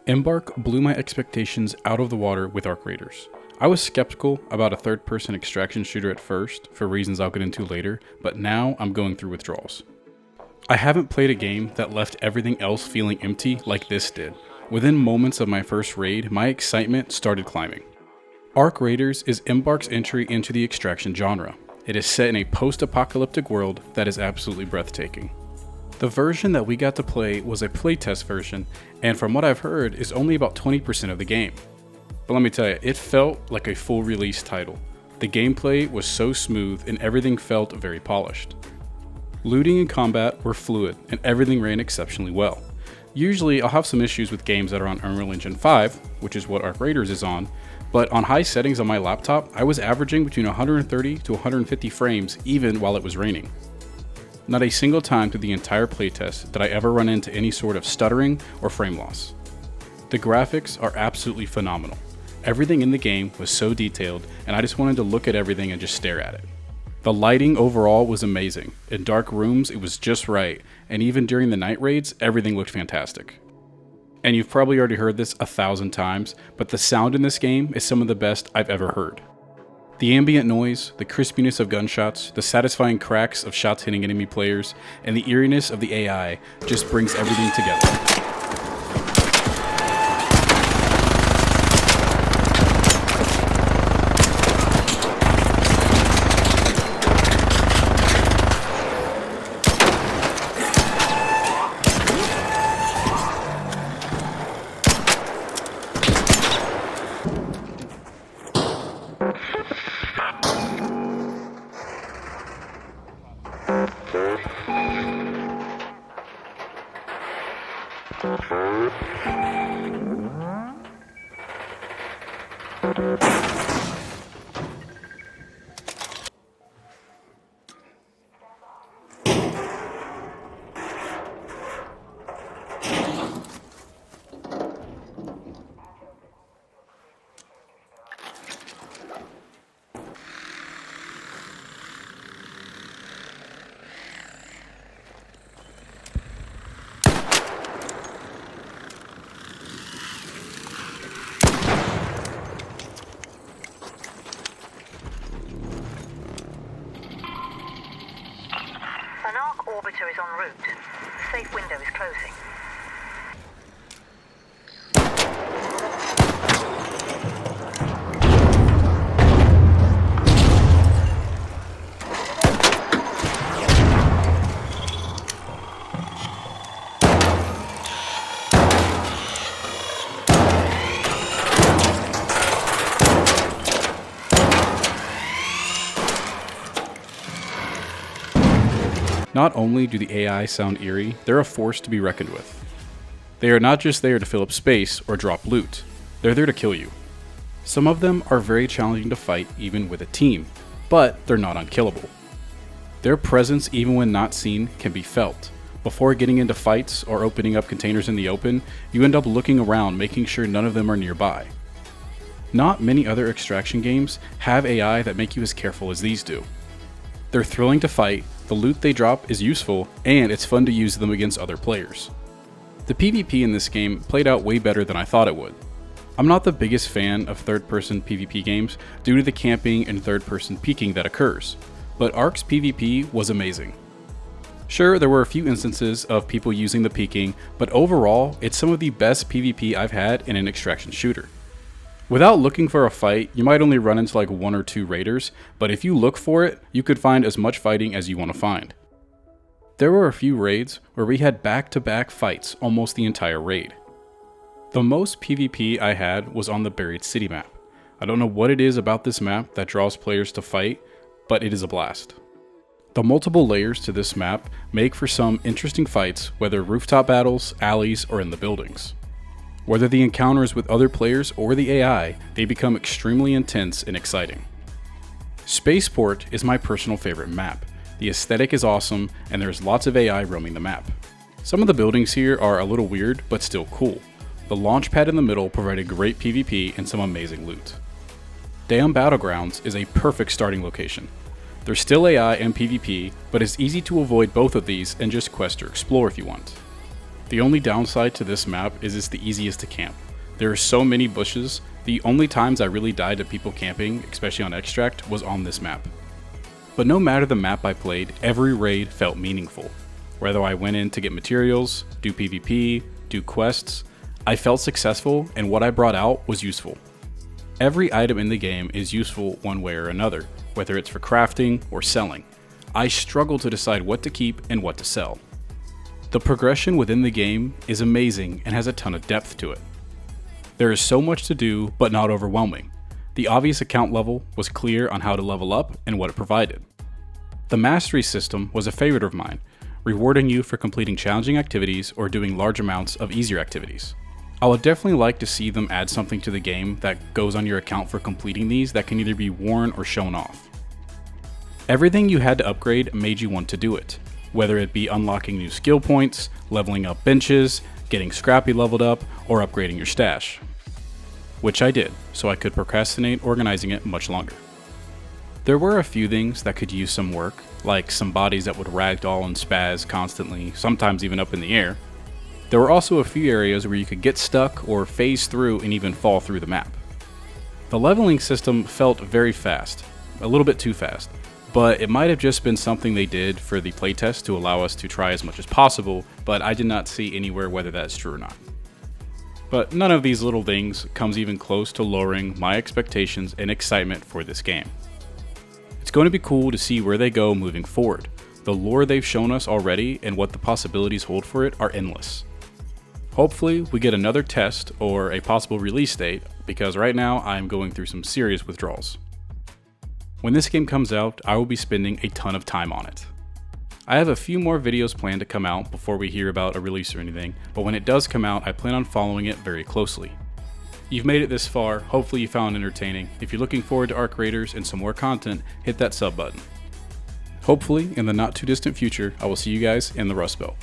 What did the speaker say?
Embark blew my expectations out of the water with Arc Raiders. I was skeptical about a third-person extraction shooter at first, for reasons I'll get into later, but now I'm going through withdrawals. I haven't played a game that left everything else feeling empty like this did. Within moments of my first raid, my excitement started climbing. Arc Raiders is Embark's entry into the extraction genre. It is set in a post-apocalyptic world that is absolutely breathtaking. The version that we got to play was a playtest version, and from what I've heard, is only about 20% of the game. But let me tell you, it felt like a full release title. The gameplay was so smooth and everything felt very polished. Looting and combat were fluid, and everything ran exceptionally well. Usually I'll have some issues with games that are on Unreal Engine 5, which is what Arc Raiders is on, but on high settings on my laptop, I was averaging between 130 to 150 frames even while it was raining. Not a single time through the entire playtest did I ever run into any sort of stuttering or frame loss. The graphics are absolutely phenomenal. Everything in the game was so detailed, and I just wanted to look at everything and just stare at it. The lighting overall was amazing. In dark rooms, it was just right, and even during the night raids, everything looked fantastic. And you've probably already heard this 1,000 times, but the sound in this game is some of the best I've ever heard. The ambient noise, the crispiness of gunshots, the satisfying cracks of shots hitting enemy players, and the eeriness of the AI just brings everything together. An arc orbiter is en route. The safe window is closing. Not only do the AI sound eerie, they're a force to be reckoned with. They are not just there to fill up space or drop loot, they're there to kill you. Some of them are very challenging to fight even with a team, but they're not unkillable. Their presence, even when not seen, can be felt. Before getting into fights or opening up containers in the open, you end up looking around making sure none of them are nearby. Not many other extraction games have AI that make you as careful as these do. They're thrilling to fight, the loot they drop is useful, and it's fun to use them against other players. The PvP in this game played out way better than I thought it would. I'm not the biggest fan of third-person PvP games due to the camping and third-person peeking that occurs, but Ark's PvP was amazing. Sure, there were a few instances of people using the peeking, but overall, it's some of the best PvP I've had in an extraction shooter. Without looking for a fight, you might only run into like 1 or 2 raiders, but if you look for it, you could find as much fighting as you want to find. There were a few raids where we had back-to-back fights almost the entire raid. The most PvP I had was on the Buried City map. I don't know what it is about this map that draws players to fight, but it is a blast. The multiple layers to this map make for some interesting fights, whether rooftop battles, alleys, or in the buildings. Whether the encounters with other players or the AI, they become extremely intense and exciting. Spaceport is my personal favorite map. The aesthetic is awesome, and there's lots of AI roaming the map. Some of the buildings here are a little weird, but still cool. The launch pad in the middle provided great PvP and some amazing loot. Dam Battlegrounds is a perfect starting location. There's still AI and PvP, but it's easy to avoid both of these and just quest or explore if you want. The only downside to this map is it's the easiest to camp. There are so many bushes, the only times I really died to people camping, especially on Extract, was on this map. But no matter the map I played, every raid felt meaningful. Whether I went in to get materials, do PvP, do quests, I felt successful and what I brought out was useful. Every item in the game is useful one way or another, whether it's for crafting or selling. I struggle to decide what to keep and what to sell. The progression within the game is amazing and has a ton of depth to it. There is so much to do, but not overwhelming. The obvious account level was clear on how to level up and what it provided. The mastery system was a favorite of mine, rewarding you for completing challenging activities or doing large amounts of easier activities. I would definitely like to see them add something to the game that goes on your account for completing these that can either be worn or shown off. Everything you had to upgrade made you want to do it, whether it be unlocking new skill points, leveling up benches, getting Scrappy leveled up, or upgrading your stash. Which I did, so I could procrastinate organizing it much longer. There were a few things that could use some work, like some bodies that would ragdoll and spaz constantly, sometimes even up in the air. There were also a few areas where you could get stuck or phase through and even fall through the map. The leveling system felt very fast, a little bit too fast, but it might have just been something they did for the playtest to allow us to try as much as possible, but I did not see anywhere whether that's true or not. But none of these little things comes even close to lowering my expectations and excitement for this game. It's going to be cool to see where they go moving forward. The lore they've shown us already and what the possibilities hold for it are endless. Hopefully we get another test or a possible release date, because right now I'm going through some serious withdrawals. When this game comes out, I will be spending a ton of time on it. I have a few more videos planned to come out before we hear about a release or anything, but when it does come out, I plan on following it very closely. You've made it this far, hopefully you found it entertaining. If you're looking forward to Arc Raiders and some more content, hit that sub button. Hopefully, in the not too distant future, I will see you guys in the Rust Belt.